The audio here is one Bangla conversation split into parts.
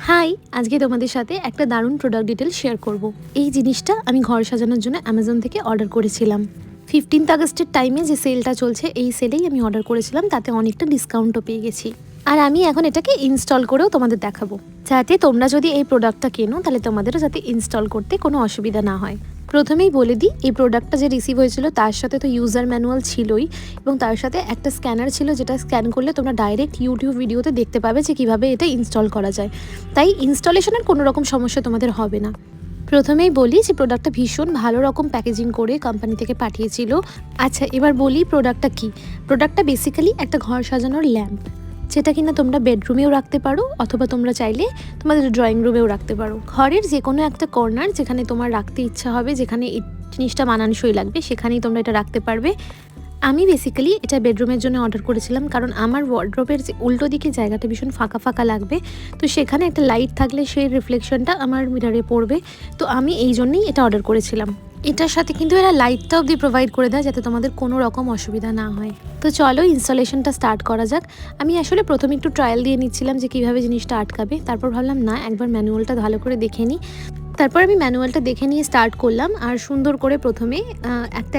হাই, আজকে তোমাদের সাথে একটা দারুণ প্রোডাক্ট ডিটেল শেয়ার করব। এই জিনিসটা আমি ঘর সাজানোর জন্য অ্যামাজন থেকে অর্ডার করেছিলাম। 15th আগস্টের টাইমে যে সেলটা চলছে এই সেলেই আমি অর্ডার করেছিলাম, তাতে অনেকটা ডিসকাউন্টও পেয়ে গেছি। আর আমি এখন এটাকে ইনস্টল করেও তোমাদের দেখাবো, যাতে তোমরা যদি এই প্রোডাক্টটা কেনো তাহলে তোমাদেরও যাতে ইনস্টল করতে কোনো অসুবিধা না হয়। প্রথমেই বলে দিই, এই প্রোডাক্টটা যে রিসিভ হয়েছিল তার সাথে তো ইউজার ম্যানুয়াল ছিলই, এবং তার সাথে একটা স্ক্যানার ছিল, যেটা স্ক্যান করলে তোমরা ডাইরেক্ট ইউটিউব ভিডিওতে দেখতে পাবে যে কীভাবে এটা ইনস্টল করা যায়। তাই ইনস্টলেশনের কোনো রকম সমস্যা তোমাদের হবে না। প্রথমেই বলি যে প্রোডাক্টটা ভীষণ ভালো রকম প্যাকেজিং করে কোম্পানি থেকে পাঠিয়েছিল। আচ্ছা, এবার বলি প্রোডাক্টটা কি। প্রোডাক্টটা বেসিক্যালি একটা ঘর সাজানোর ল্যাম্প, যেটা কিনা তোমরা বেডরুমেও রাখতে পারো, অথবা তোমরা চাইলে তোমাদের ড্রয়িং রুমেও রাখতে পারো। ঘরের যে কোনো একটা কর্নার যেখানে তোমার রাখতে ইচ্ছা হবে, যেখানে এই জিনিসটা মানানসই লাগবে, সেখানেই তোমরা এটা রাখতে পারবে। আমি বেসিক্যালি এটা বেডরুমের জন্য অর্ডার করেছিলাম, কারণ আমার ওয়ার্ড্রোবের যে উল্টো দিকে জায়গাটা ভীষণ ফাঁকা ফাঁকা লাগবে, তো সেখানে একটা লাইট থাকলে সেই রিফ্লেকশনটা আমার মিরারে পড়বে। তো আমি এই জন্যই এটা অর্ডার করেছিলাম। এটার সাথে কিন্তু এরা লাইটটা অবধি প্রোভাইড করে দেয়, যাতে তোমাদের কোনো রকম অসুবিধা না হয়। তো চলো ইনস্টলেশনটা স্টার্ট করা যাক। আমি আসলে প্রথমে একটু ট্রায়াল দিয়ে নিচ্ছিলাম যে কীভাবে জিনিসটা আটকাবে, তারপর ভাবলাম না, একবার ম্যানুয়ালটা ভালো করে দেখে নিই। তারপর আমি ম্যানুয়ালটা দেখে নিয়ে স্টার্ট করলাম, আর সুন্দর করে প্রথমে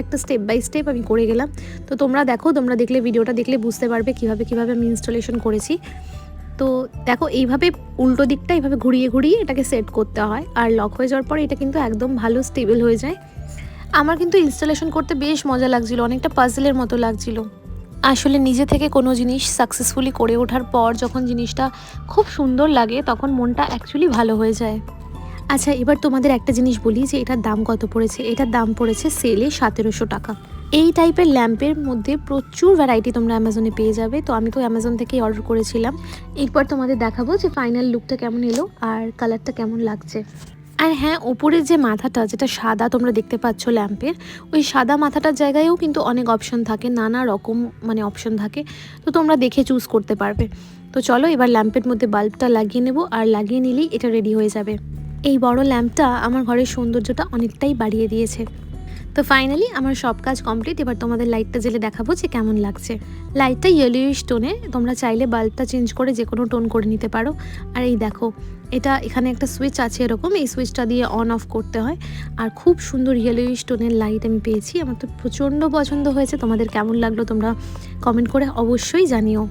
একটা স্টেপ বাই স্টেপ আমি করে গেলাম। তো তোমরা দেখো, তোমরা দেখলে ভিডিওটা দেখলে বুঝতে পারবে কীভাবে আমি ইনস্টলেশন করেছি। তো দেখো, এইভাবে উল্টো দিকটা এইভাবে ঘুরিয়ে ঘুরিয়ে এটাকে সেট করতে হয়, আর লক হয়ে যাওয়ার পরে এটা কিন্তু একদম ভালো স্টেবল হয়ে যায়। আমার কিন্তু ইনস্টলেশন করতে বেশ মজা লাগছিল, অনেকটা পাজলের মতো লাগছিল। আসলে নিজে থেকে কোনো জিনিস সাকসেসফুলি করে ওঠার পর যখন জিনিসটা খুব সুন্দর লাগে, তখন মনটা অ্যাকচুয়ালি ভালো হয়ে যায়। আচ্ছা, এবার তোমাদের একটা জিনিস বলি যে এটার দাম কত পড়েছে। এটার দাম পড়েছে সেলে 1700 টাকা। এই টাইপের ল্যাম্পের মধ্যে প্রচুর ভ্যারাইটি তোমরা অ্যামাজনে পেয়ে যাবে। তো আমি তো অ্যামাজন থেকেই অর্ডার করেছিলাম। এরপর তোমাদের দেখাবো যে ফাইনাল লুকটা কেমন এলো আর কালারটা কেমন লাগছে। আর হ্যাঁ, ওপরের যে মাথাটা, যেটা সাদা তোমরা দেখতে পাচ্ছ ল্যাম্পের, ওই সাদা মাথাটার জায়গায়ও কিন্তু অনেক অপশন থাকে, নানা রকম অপশন থাকে। তো তোমরা দেখে চুজ করতে পারবে। তো চলো এবার ল্যাম্পের মধ্যে বাল্বটা লাগিয়ে নেব, আর লাগিয়ে নিলেই এটা রেডি হয়ে যাবে। এই বড় ল্যাম্পটা আমার ঘরের সৌন্দর্যটা অনেকটাই বাড়িয়ে দিয়েছে। তো ফাইনালি আমার সব কাজ কমপ্লিট। এবার তোমাদের লাইটটা জ্বেলে দেখাবো যে কেমন লাগছে। লাইটটা ইয়েলোইশ টোনে, তোমরা চাইলে বাল্বটা চেঞ্জ করে যে কোনো টোন করে নিতে পারো। আর এই দেখো, এটা এখানে একটা সুইচ আছে এরকম, এই সুইচটা দিয়ে অন অফ করতে হয়। আর খুব সুন্দর ইয়েলোইশ টোনের লাইট আমি পেয়েছি, আমার তো প্রচণ্ড পছন্দ হয়েছে। তোমাদের কেমন লাগলো তোমরা কমেন্ট করে অবশ্যই জানিও।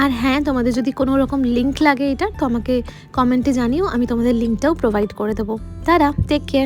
আর হ্যাঁ, তোমাদের যদি কোনো রকম লিঙ্ক লাগে এটার, তো আমাকে কমেন্টে জানিও, আমি তোমাদের লিঙ্কটাও প্রোভাইড করে দেবো। তারা টেক কেয়ার।